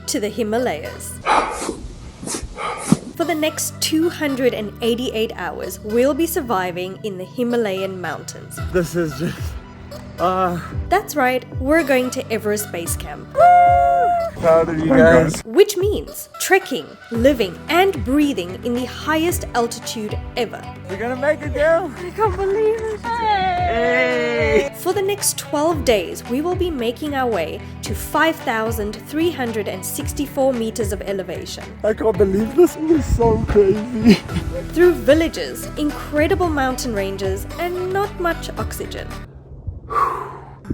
to the Himalayas. For the next 288 hours, we'll be surviving in the Himalayan mountains. This is just... That's right, we're going to Everest Base Camp. Proud of you guys. Which means trekking, living and breathing in the highest altitude ever. We're gonna make it, girl. I can't believe it. Hey. For the next 12 days, we will be making our way to 5,364 meters of elevation. I can't believe this is so crazy. Through villages, incredible mountain ranges and not much oxygen.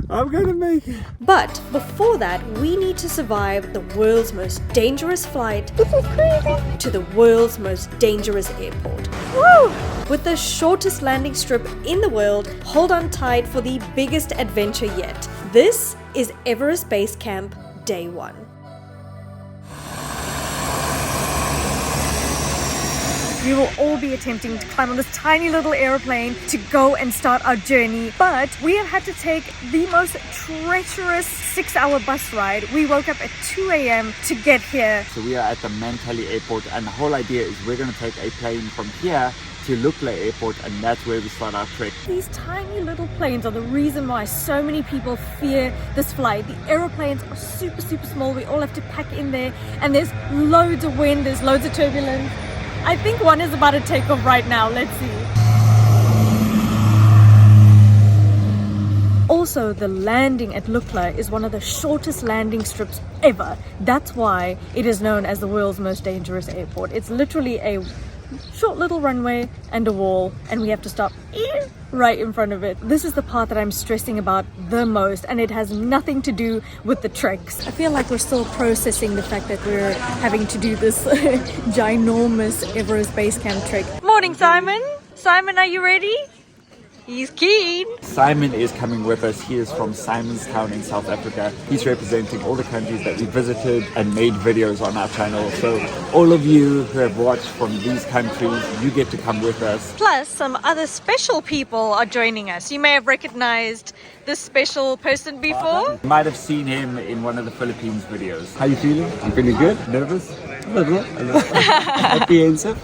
I'm gonna make it. But before that, we need to survive the world's most dangerous flight to the world's most dangerous airport. Woo! With the shortest landing strip in the world, hold on tight for the biggest adventure yet. This is Everest Base Camp, Day 1. We will all be attempting to climb on this tiny little aeroplane to go and start our journey, but we have had to take the most treacherous 6-hour bus ride. We woke up at 2 a.m. to get here. So we are at the Mentally airport, and the whole idea is we're gonna take a plane from here to Lukla airport, and that's where we start our trek. These tiny little planes are the reason why so many people fear this flight. The aeroplanes are super small. We all have to pack in there, and there's loads of wind, there's loads of turbulence. I think one is about to take off right now. Let's see. Also, the landing at Lukla is one of the shortest landing strips ever. That's why it is known as the world's most dangerous airport. It's literally a short little runway and a wall, and we have to stop right in front of it. This is the part that I'm stressing about the most, and it has nothing to do with the treks. I feel like we're still processing the fact that we're having to do this ginormous Everest Base Camp trek. Morning, Simon. Simon, are you ready? He's keen. Simon is coming with us. He is from Simonstown in South Africa. He's representing all the countries that we visited and made videos on our channel. So all of you who have watched from these countries, you get to come with us. Plus, some other special people are joining us. You may have recognized this special person before. You might have seen him in one of the Philippines videos. How you feeling? I'm feeling good? Nervous? A little. Apprehensive?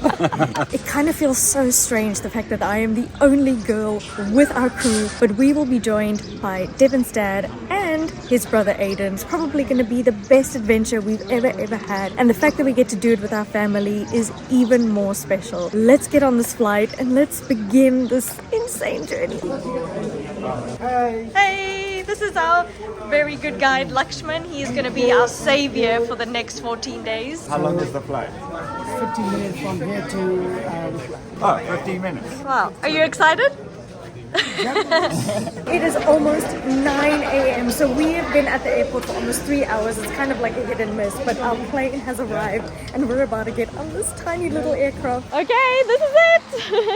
It kind of feels so strange, the fact that I am the only girl with our crew, but we will be joined by Devan's dad and his brother Aiden. It's probably going to be the best adventure we've ever had, and the fact that we get to do it with our family is even more special. Let's get on this flight and let's begin this insane journey. Hey, this is our very good guide Lakshman. He is going to be our savior for the next 14 days. How long is the flight? 15 minutes from here to Oh, 15 minutes. Wow, are you excited? It is almost 9 a.m. so we have been at the airport for almost 3 hours. It's kind of like a hit and miss, but our plane has arrived and we're about to get on this tiny little aircraft. Okay, this is it.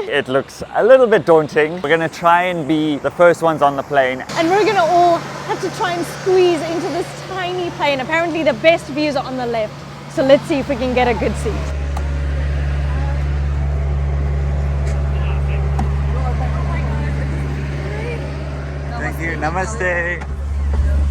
It looks a little bit daunting. We're going to try and be the first ones on the plane. And we're gonna all have to try and squeeze into this tiny plane. Apparently the best views are on the left, so let's see if we can get a good seat. Thank you. Namaste.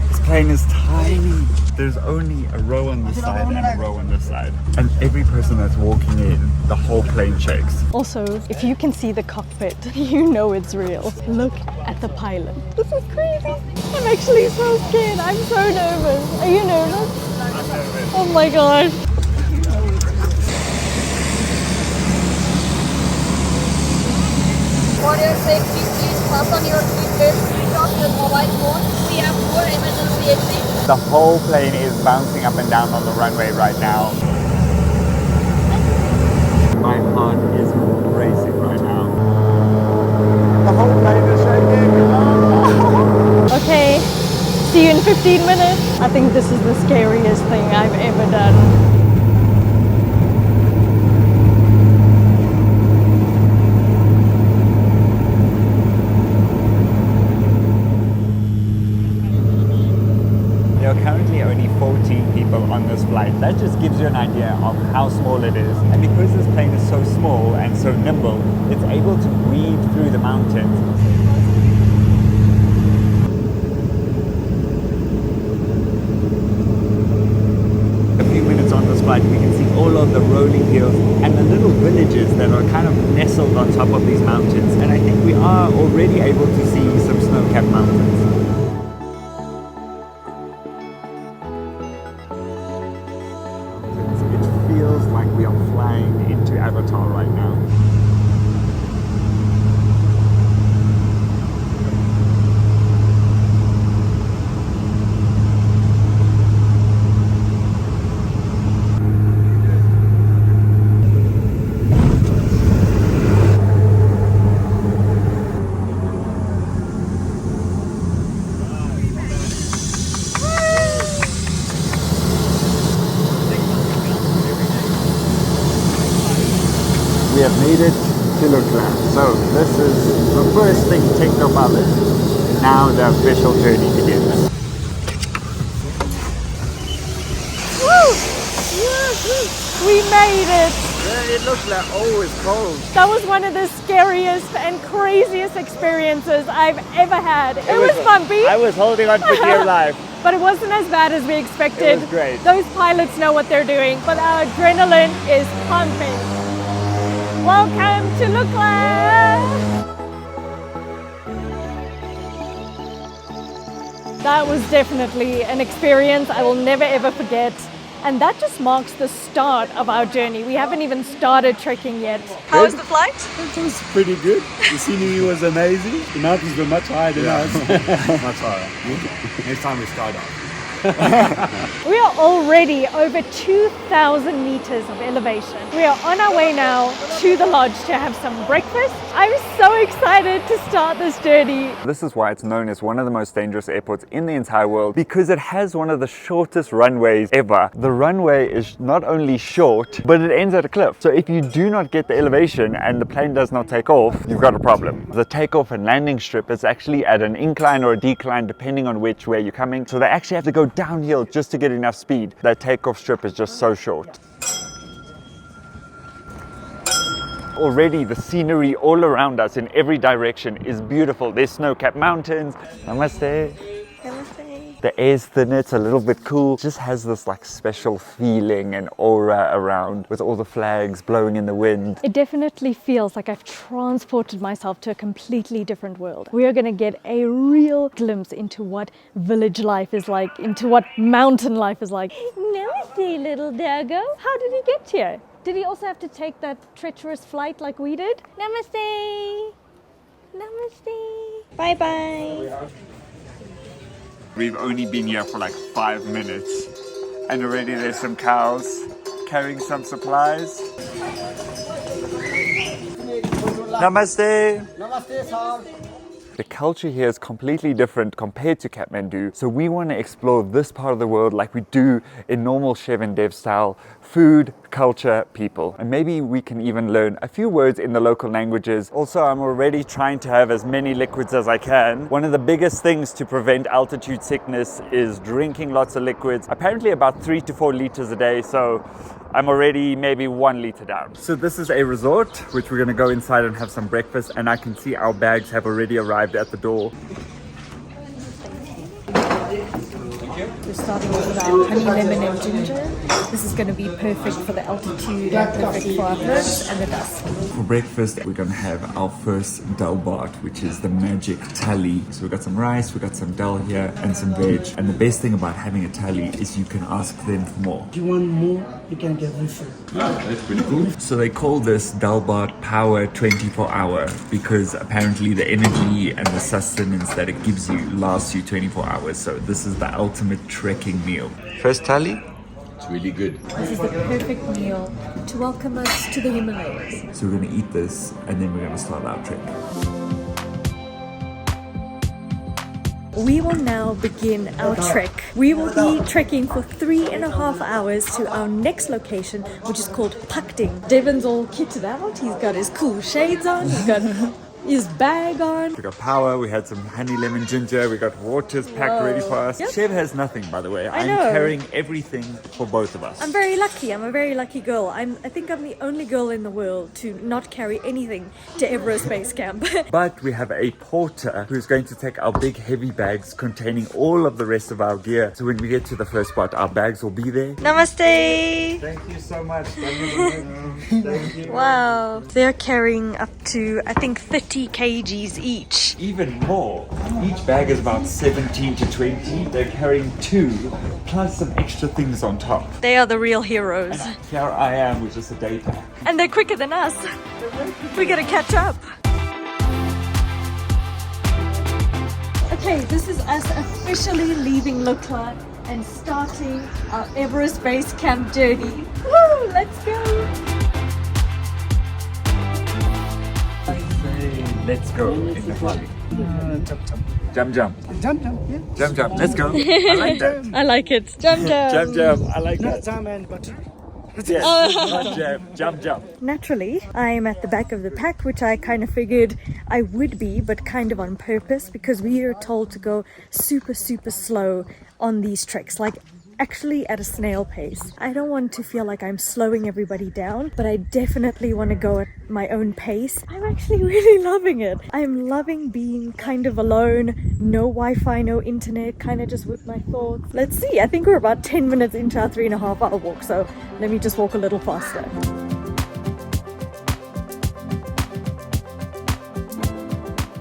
This plane is tiny. There's only a row on this side and a row on this side. And every person that's walking in, the whole plane shakes. Also, if you can see the cockpit, you know it's real. Look at the pilot. This is crazy. I'm actually so scared. I'm so nervous. Are you nervous? I'm nervous. Oh my gosh. For your safety, please fasten your seatbelt, switch off your mobile phone. We have 4 emergency exits. The whole plane is bouncing up and down on the runway right now. My heart is racing right now. The whole plane is shaking. Okay, see you in 15 minutes. I think this is the scariest thing I've ever done. There are currently only 14 people on this flight. That just gives you an idea of how small it is. And because this plane is so small and so nimble, it's able to weave through the mountains. A few top of these mountains, and I think we are already able to see some snow-capped mountains. It feels like we are flying into Avatar right now. We have made it to Lukla. So this is the first thing ticked off our list. Now the official journey begins. Woo! We made it! Yeah, it looks like always cold. That was one of the scariest and craziest experiences I've ever had. It was bumpy. I was holding on for dear life. But it wasn't as bad as we expected. It was great. Those pilots know what they're doing, but our adrenaline is pumping. Welcome to Lukla! That was definitely an experience I will never ever forget. And that just marks the start of our journey. We haven't even started trekking yet. How was the flight? It was pretty good. The scenery was amazing. The mountains were much higher than us. Much higher. Next time we skydive. We are already over 2,000 meters of elevation. We are on our way now to the lodge to have some breakfast. I'm so excited to start this journey. This is why it's known as one of the most dangerous airports in the entire world, because it has one of the shortest runways ever. The runway is not only short, but it ends at a cliff. So if you do not get the elevation and the plane does not take off, you've got a problem. The takeoff and landing strip is actually at an incline or a decline depending on which way you're coming. So they actually have to go downhill just to get enough speed. That takeoff strip is just so short. Already the scenery all around us in every direction is beautiful. There's snow-capped mountains. Namaste. Namaste. The air's thinner, it's a little bit cool. It just has this like special feeling and aura around with all the flags blowing in the wind. It definitely feels like I've transported myself to a completely different world. We are going to get a real glimpse into what village life is like, into what mountain life is like. Namaste, little doggo. How did he get here? Did he also have to take that treacherous flight like we did? Namaste. Namaste. Bye-bye. We've only been here for like 5 minutes and already there's some cows carrying some supplies. Namaste. Namaste, sir. The culture here is completely different compared to Kathmandu, so we want to explore this part of the world like we do in normal Shevelle and Devan style: food, culture, people. And maybe we can even learn a few words in the local languages. Also, I'm already trying to have as many liquids as I can. One of the biggest things to prevent altitude sickness is drinking lots of liquids. Apparently about 3 to 4 liters a day, so I'm already maybe 1 liter down. So this is a resort, which we're gonna go inside and have some breakfast, and I can see our bags have already arrived at the door. We're starting off with our honey, lemon and ginger. This is going to be perfect for the altitude and perfect for our herbs and the dust. For breakfast, we're gonna have our first dal bhat, which is the magic thali. So we got some rice, we got some dal here, and some veg. And the best thing about having a thali is you can ask them for more. If you want more, you can get refill. That's pretty cool. So they call this dal bhat power 24 hour because apparently the energy and the sustenance that it gives you lasts you 24 hours. So this is the ultimate trekking meal. First thali. It's really good. This is the perfect meal to welcome us to the Himalayas. So we're gonna eat this and then we're gonna start our trek. We will now begin our trek. We will be trekking for 3.5 hours to our next location, which is called Pakting. Devan's all kitted out. He's got his cool shades on. He's got Is bag on. We got power, we had some honey lemon ginger, we got waters packed ready for us. Yep. Chev has nothing, by the way. I'm know. carrying everything for both of us. I'm very lucky. I'm a very lucky girl. I think I'm the only girl in the world to not carry anything to Everest Base Camp. But we have a porter who's going to take our big heavy bags containing all of the rest of our gear. So when we get to the first spot, our bags will be there. Namaste. Thank you so much. Thank you. Wow. They're carrying up to, I think, 30 kgs each. Even more. Each bag is about 17 to 20. They're carrying 2 plus some extra things on top. They are the real heroes. Here I am with just a day pack. And they're quicker than us. We gotta catch up. Okay, this is us officially leaving Lukla and starting our Everest Base Camp journey. Woo! Let's go! Let's go. In Nepali. Jump, jump. Jump, jump, yeah. Jump, jump. Let's go. I like that. I like it. Jump, jump. Jump, jump. I like Not that. jam and butter. Yes. Not jump. Jump, jump. Naturally, I am at the back of the pack, which I kind of figured I would be, but kind of on purpose, because we are told to go super, super slow on these treks, like actually at a snail pace. I don't want to feel like I'm slowing everybody down, but I definitely want to go at my own pace. I'm actually really loving it. I'm loving being kind of alone, no Wi-Fi, no internet, kind of just with my thoughts. Let's see, I think we're about 10 minutes into our 3.5 hour walk, so let me just walk a little faster.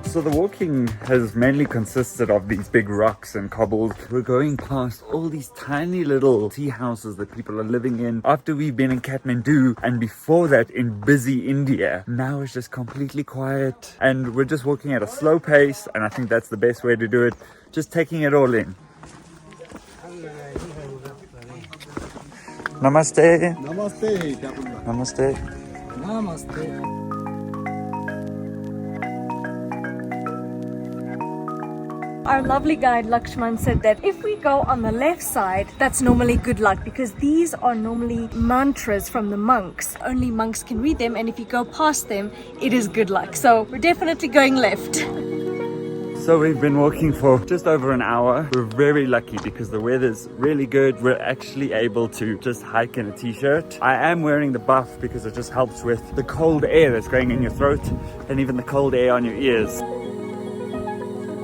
So the walking has mainly consisted of these big rocks and cobbles. We're going past all these tiny little tea houses that people are living in. After we've been in Kathmandu and before that in busy India, now it's just completely quiet and we're just walking at a slow pace, and I think that's the best way to do it. Just taking it all in. Namaste. Namaste. Namaste. Namaste. Our lovely guide Lakshman said that if we go on the left side, that's normally good luck, because these are normally mantras from the monks. Only monks can read them, and if you go past them, it is good luck. So we're definitely going left. So we've been walking for just over an hour. We're very lucky because the weather's really good. We're actually able to just hike in a t-shirt. I am wearing the buff because it just helps with the cold air that's going in your throat and even the cold air on your ears.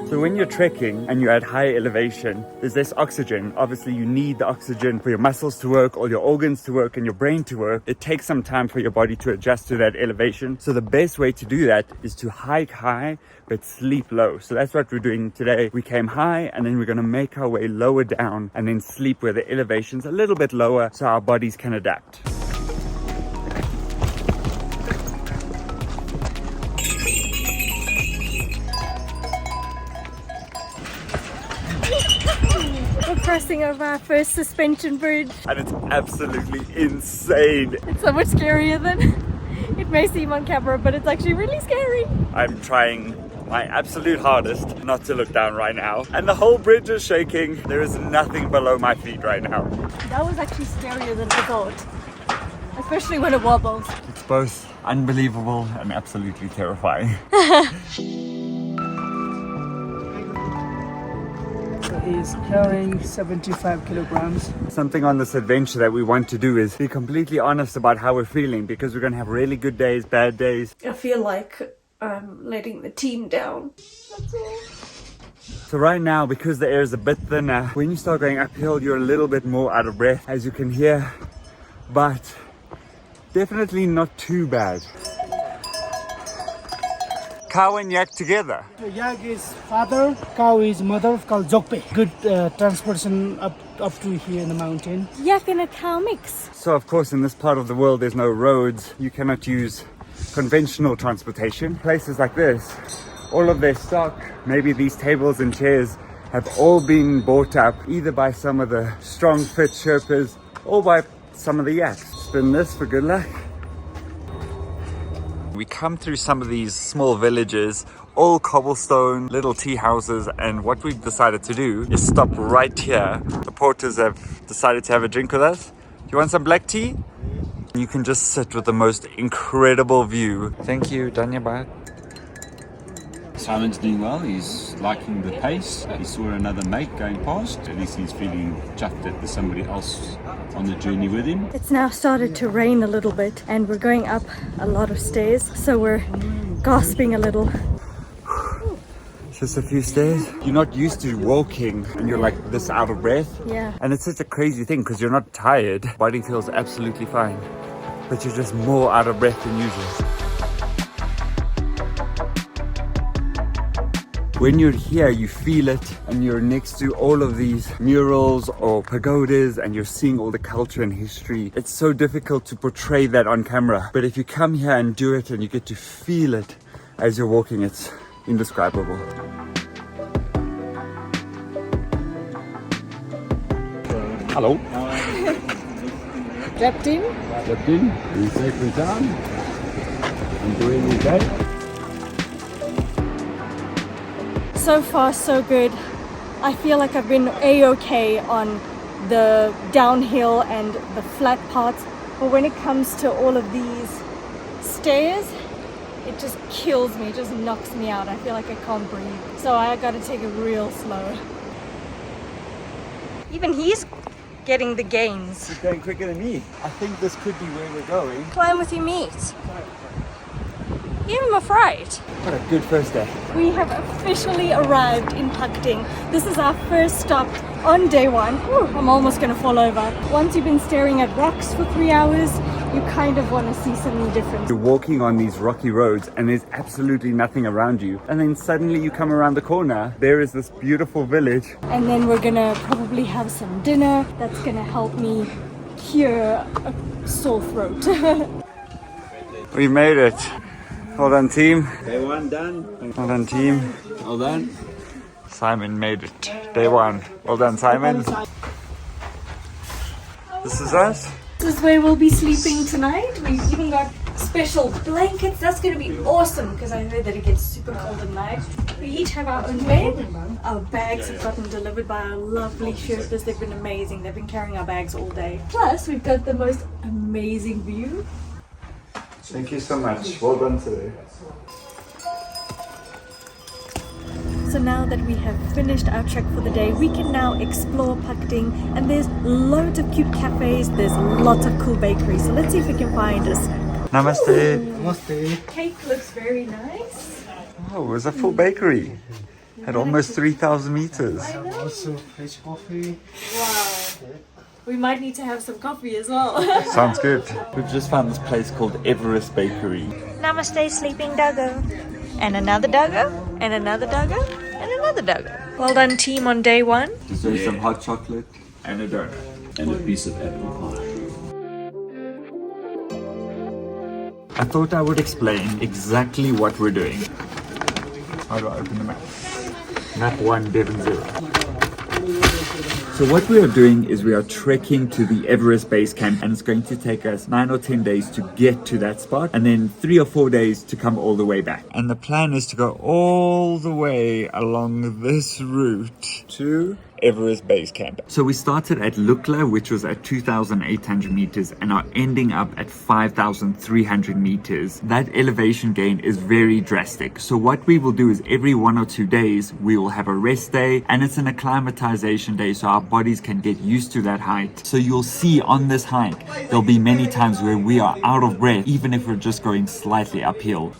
So when you're trekking and you're at high elevation, there's less oxygen. Obviously, you need the oxygen for your muscles to work, all your organs to work, and your brain to work. It takes some time for your body to adjust to that elevation. So the best way to do that is to hike high, but sleep low. So that's what we're doing today. We came high, and then we're gonna make our way lower down and then sleep where the elevation's a little bit lower so our bodies can adapt. We're crossing over our first suspension bridge. And it's absolutely insane. It's so much scarier than it may seem on camera, but it's actually really scary. I'm trying my absolute hardest not to look down right now. And the whole bridge is shaking. There is nothing below my feet right now. That was actually scarier than I thought, especially when it wobbles. It's both unbelievable and absolutely terrifying. He's carrying 75 kilograms. Something on this adventure that we want to do is be completely honest about how we're feeling, because we're going to have really good days, bad days. I feel like I'm letting the team down. That's all. So right now, because the air is a bit thinner, when you start going uphill, you're a little bit more out of breath, as you can hear, but definitely not too bad. Cow and yak together. Yak is father, cow is mother, called Jokpe. Good transportation up to here in the mountain. Yak and a cow mix. So of course, in this part of the world, there's no roads. You cannot use conventional transportation. Places like this, all of their stock, maybe these tables and chairs, have all been bought up either by some of the strong fit Sherpas or by some of the yaks. Spin this for good luck. We come through some of these small villages, all cobblestone, little tea houses, and what we've decided to do is stop right here. The porters have decided to have a drink with us. Do you want some black tea? You can just sit with the most incredible view. Thank you, Dhanyabad. Simon's doing well. He's liking the pace. He saw another mate going past. At least he's feeling chuffed that there's somebody else on the journey with him. It's now started to rain a little bit and we're going up a lot of stairs, so we're gasping a little. Just a few stairs. You're not used to walking and you're like this out of breath. Yeah. And it's such a crazy thing because you're not tired. Body feels absolutely fine. But you're just more out of breath than usual. When you're here, you feel it, and you're next to all of these murals or pagodas and you're seeing all the culture and history. It's so difficult to portray that on camera. But if you come here and do it and you get to feel it as you're walking, it's indescribable. Hello. Strapped in? Stepped in. You safely down. Enjoying your day. So far, so good. I feel like I've been a-okay on the downhill and the flat parts, but when it comes to all of these stairs, it just kills me, it just knocks me out. I feel like I can't breathe. So I gotta take it real slow. Even he's getting the gains. He's going quicker than me. I think this could be where we're going. Climb with your meat. Give him a fright. What a good first day. We have officially arrived in Pakting. This is our first stop on day one. Whew, I'm almost gonna fall over. Once you've been staring at rocks for 3 hours, you kind of want to see something different. You're walking on these rocky roads and there's absolutely nothing around you. And then suddenly you come around the corner. There is this beautiful village. And then we're gonna probably have some dinner that's gonna help me cure a sore throat. We made it. Well done, team. Day one done. Well done, team. Well done. Simon made it. Day one. Well done, Simon. This is us. This is where we'll be sleeping tonight. We've even got special blankets. That's going to be awesome because I heard that it gets super cold at night. We each have our own bed. Our bags have gotten delivered by our lovely Sherpas. They've been amazing. They've been carrying our bags all day. Plus, we've got the most amazing view. Thank you so much. Well done today. So now that we have finished our trek for the day, we can now explore Pakting, and there's loads of cute cafes, there's lots of cool bakeries, so let's see if we can find us. Namaste. Namaste. Cake looks very nice. Oh, it was a full bakery. Had almost 3,000 meters. Also fresh coffee. Wow. We might need to have some coffee as well. Sounds good. We've just found this place called Everest Bakery. Namaste, sleeping doggo. And another doggo, and another doggo, and another doggo. Well done, team, on day one. Deserve some hot chocolate and a donut. And a piece of apple pie. I thought I would explain exactly what we're doing. How do I open the map? Map 1, Devon 0. So what we are doing is we are trekking to the Everest Base Camp, and it's going to take us 9 or 10 days to get to that spot, and then 3 or 4 days to come all the way back. And the plan is to go all the way along this route to Everest Base Camp. So we started at Lukla, which was at 2,800 meters, and are ending up at 5,300 meters. That elevation gain is very drastic. So what we will do is every 1 or 2 days, we will have a rest day, and it's an acclimatization day, so our bodies can get used to that height. So you'll see on this hike, there'll be many times where we are out of breath, even if we're just going slightly uphill.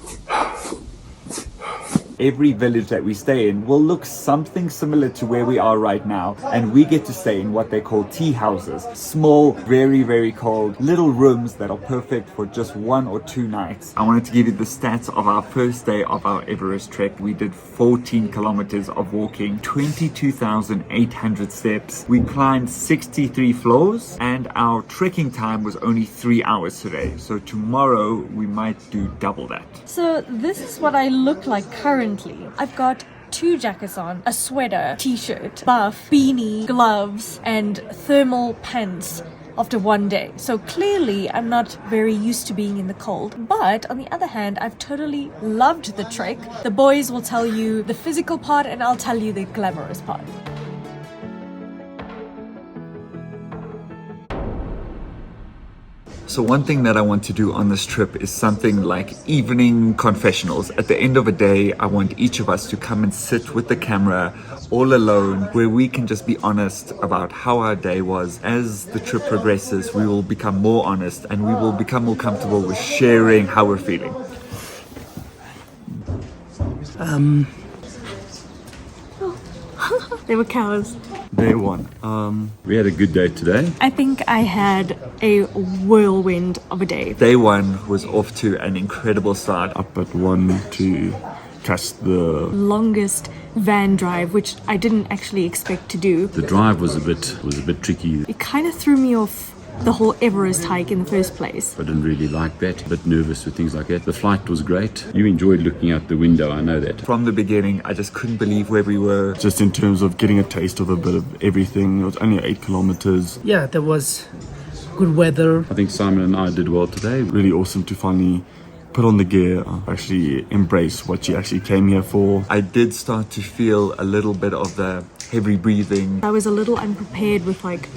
Every village that we stay in will look something similar to where we are right now, and we get to stay in what they call tea houses. Small, very, very cold, little rooms that are perfect for just 1 or 2 nights. I wanted to give you the stats of our first day of our Everest trek. We did 14 kilometers of walking, 22,800 steps. We climbed 63 floors, and our trekking time was only 3 hours today. So tomorrow we might do double that. So this is what I look like currently. I've got 2 jackets on, a sweater, t-shirt, buff, beanie, gloves, and thermal pants after 1 day. So clearly I'm not very used to being in the cold. But on the other hand, I've totally loved the trek. The boys will tell you the physical part, and I'll tell you the glamorous part. So one thing that I want to do on this trip is something like evening confessionals. At the end of a day, I want each of us to come and sit with the camera all alone, where we can just be honest about how our day was. As the trip progresses, we will become more honest and we will become more comfortable with sharing how we're feeling. They were cows. Day one. We had a good day today. I think I had a whirlwind of a day. Day one was off to an incredible start. Up at 1 to catch the Longest van drive, which I didn't actually expect to do. The drive was a bit tricky. It kind of threw me off the whole Everest hike in the first place. I didn't really like that. A bit nervous with things like that. The flight was great. You enjoyed looking out the window, I know that. From the beginning, I just couldn't believe where we were. just in terms of getting a taste of a bit of everything. It was only 8 kilometers. Yeah, there was good weather. I think Simon and I did well today. Really awesome to finally put on the gear, actually embrace what you actually came here for. I did start to feel a little bit of the heavy breathing. I was a little unprepared with like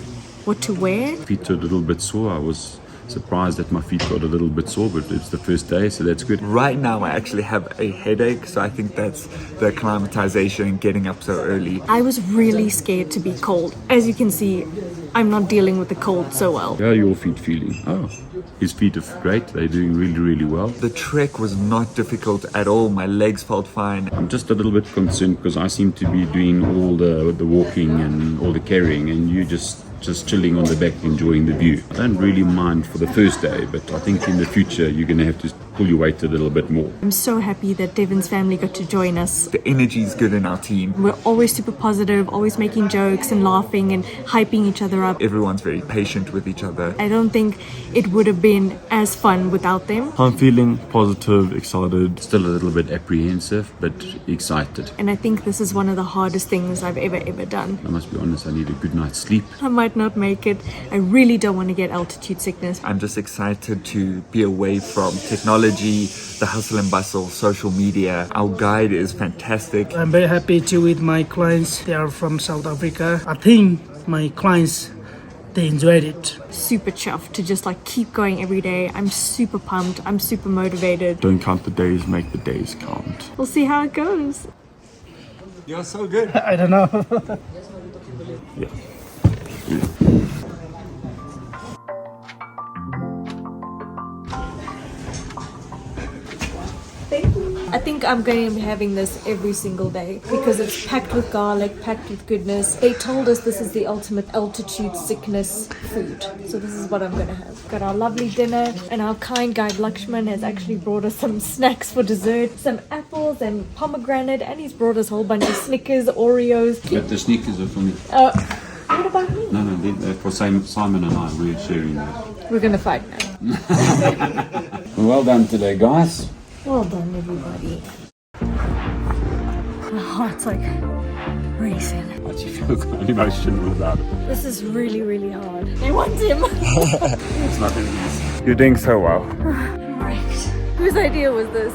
what to wear. Feet are a little bit sore. I was surprised that my feet got a little bit sore, but it's the first day, so that's good. Right now, I actually have a headache, so I think that's the acclimatization and getting up so early. I was really scared to be cold. As you can see, I'm not dealing with the cold so well. How are your feet feeling? Oh, his feet are great. They're doing really, really well. The trek was not difficult at all. My legs felt fine. I'm just a little bit concerned because I seem to be doing all the walking and all the carrying, and you just chilling on the back enjoying the view. I don't really mind for the first day, but I think in the future you're going to have to pull your weight a little bit more. I'm so happy that Devan's family got to join us. The energy is good in our team. We're always super positive, always making jokes and laughing and hyping each other up. Everyone's very patient with each other. I don't think it would have been as fun without them. I'm feeling positive, excited. Still a little bit apprehensive, but excited. And I think this is one of the hardest things I've ever done. I must be honest, I need a good night's sleep. I might not make it. I really don't want to get altitude sickness. I'm just excited to be away from technology, the hustle and bustle, social media. Our guide is fantastic. I'm very happy to with my clients. They are from South Africa. I think my clients, they enjoyed it. Super chuffed to just like keep going every day. I'm super pumped. I'm super motivated. Don't count the days, make the days count. We'll see how it goes. You're so good. I don't know. Yeah. I think I'm going to be having this every single day because it's packed with garlic, packed with goodness. They told us this is the ultimate altitude sickness food. So this is what I'm going to have. Got our lovely dinner, and our kind guide Lakshman has actually brought us some snacks for dessert. Some apples and pomegranate, and he's brought us a whole bunch of Snickers, Oreos. But the sneakers are for me. What about me? No, they're for Simon and I. We're sharing those. We're going to fight now. Well done today, guys. Well done, everybody. My heart's like racing. How do you feel kind of emotional about it? This is really, really hard. I want him. It's not easy. You're doing so well. Right. Whose idea was this?